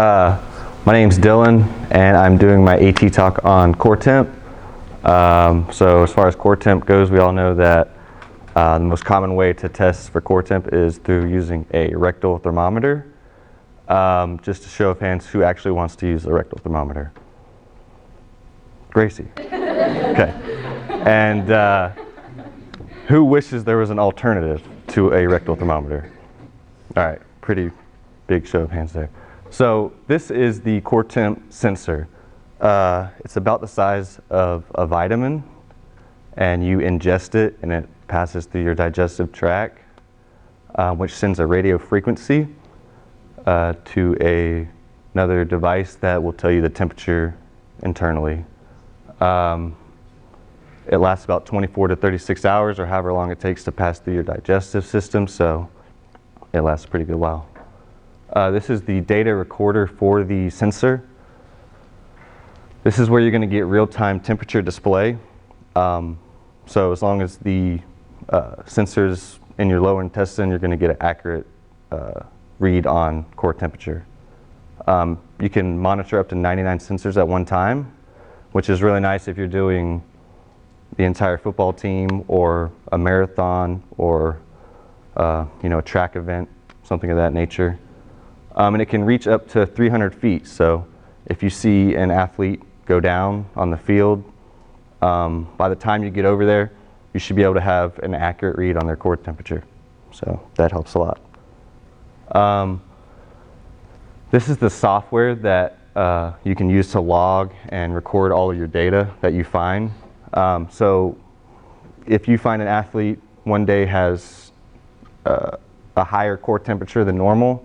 My name's Dylan, and I'm doing my AT talk on CorTemp. So as far as CorTemp goes, we all know that the most common way to test for CorTemp is through using a rectal thermometer. Just a show of hands, who actually wants to use a rectal thermometer? Gracie. Okay. And who wishes there was an alternative to a rectal thermometer? All right, pretty big show of hands there. So this is the CorTemp sensor. It's about the size of a vitamin, and you ingest it and it passes through your digestive tract, which sends a radio frequency to another device that will tell you the temperature internally. It lasts about 24 to 36 hours, or however long it takes to pass through your digestive system, so it lasts a pretty good while. This is the data recorder for the sensor. This is where you're going to get real-time temperature display. So as long as the sensor's in your lower intestine, you're going to get an accurate read on core temperature. You can monitor up to 99 sensors at one time, which is really nice if you're doing the entire football team or a marathon or a track event, something of that nature. And it can reach up to 300 feet. So if you see an athlete go down on the field, by the time you get over there, you should be able to have an accurate read on their core temperature. So that helps a lot. This is the software that you can use to log and record all of your data that you find. So if you find an athlete one day has a higher core temperature than normal,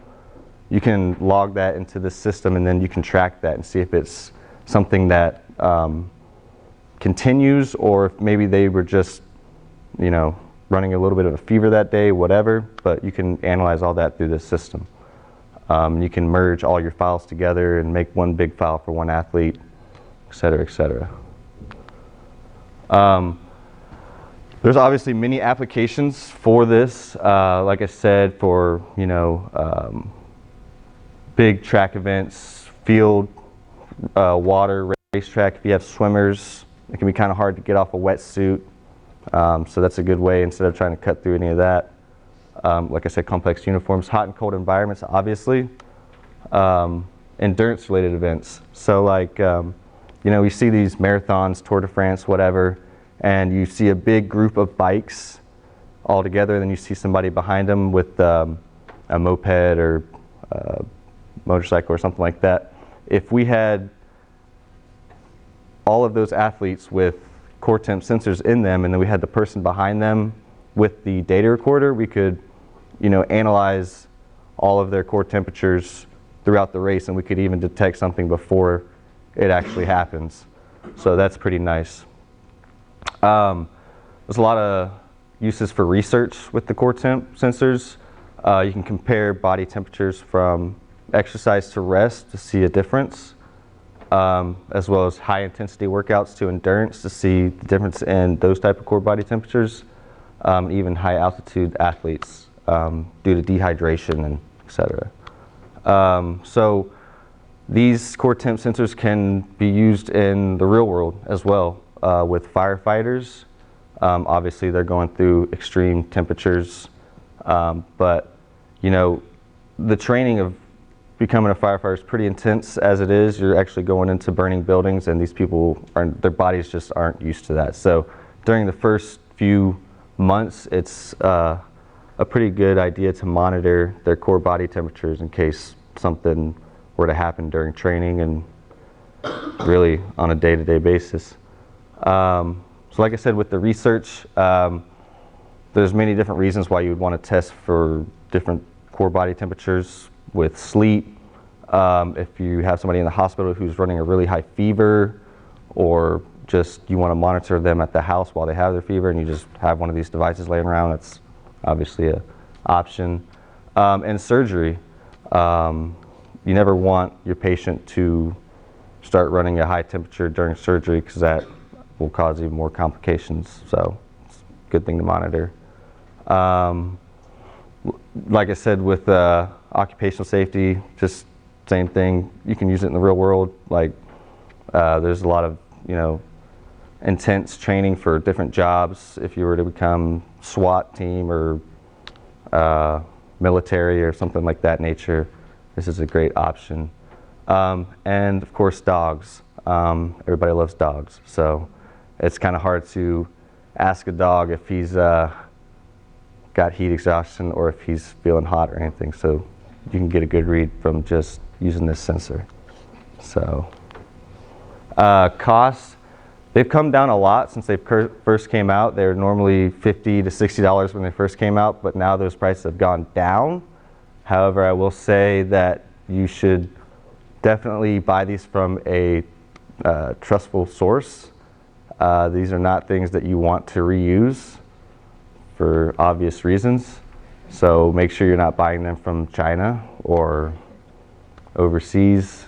you can log that into the system, and then you can track that and see if it's something that continues, or if maybe they were just, running a little bit of a fever that day, whatever. But you can analyze all that through this system. You can merge all your files together and make one big file for one athlete, et cetera, et cetera. There's obviously many applications for this. Like I said, for big track events, field, water, racetrack. If you have swimmers, it can be kind of hard to get off a wetsuit. So that's a good way instead of trying to cut through any of that. Like I said, complex uniforms, hot and cold environments, obviously. Endurance-related events. So like, we see these marathons, Tour de France, whatever, and you see a big group of bikes all together, and then you see somebody behind them with a moped or motorcycle or something like that. If we had all of those athletes with CorTemp sensors in them, and then we had the person behind them with the data recorder, we could, analyze all of their core temperatures throughout the race, and we could even detect something before it actually happens. So that's pretty nice. There's a lot of uses for research with the CorTemp sensors. You can compare body temperatures from exercise to rest to see a difference, as well as high intensity workouts to endurance to see the difference in those type of core body temperatures, even high altitude athletes due to dehydration and et cetera. So these CorTemp sensors can be used in the real world as well, with firefighters. Obviously they're going through extreme temperatures, but the training of becoming a firefighter is pretty intense as it is. You're actually going into burning buildings, and these people, their bodies just aren't used to that. So during the first few months, it's a pretty good idea to monitor their core body temperatures in case something were to happen during training and really on a day-to-day basis. So like I said, with the research, there's many different reasons why you would want to test for different core body temperatures with sleep. If you have somebody in the hospital who's running a really high fever, or just you want to monitor them at the house while they have their fever, and you just have one of these devices laying around, that's obviously an option. And surgery. You never want your patient to start running a high temperature during surgery, because that will cause even more complications. So it's a good thing to monitor. Like I said, with occupational safety, just same thing. You can use it in the real world. Like there's a lot of, intense training for different jobs. If you were to become SWAT team or military or something like that nature, this is a great option. And of course, dogs. Everybody loves dogs, so it's kind of hard to ask a dog if he's got heat exhaustion or if he's feeling hot or anything. So you can get a good read from just using this sensor. So costs, they've come down a lot since they first came out. They were normally $50 to $60 when they first came out, but now those prices have gone down. However, I will say that you should definitely buy these from a trustful source. These are not things that you want to reuse for obvious reasons. So make sure you're not buying them from China or overseas.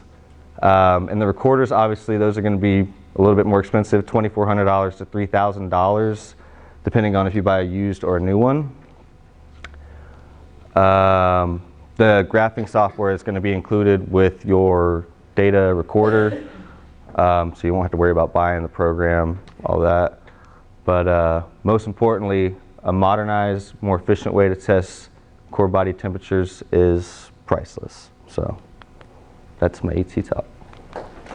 And the recorders, obviously, those are going to be a little bit more expensive, $2,400 to $3,000, depending on if you buy a used or a new one. The graphing software is going to be included with your data recorder, so you won't have to worry about buying the program, all that. But most importantly, a modernized, more efficient way to test core body temperatures is priceless. So that's my AT talk.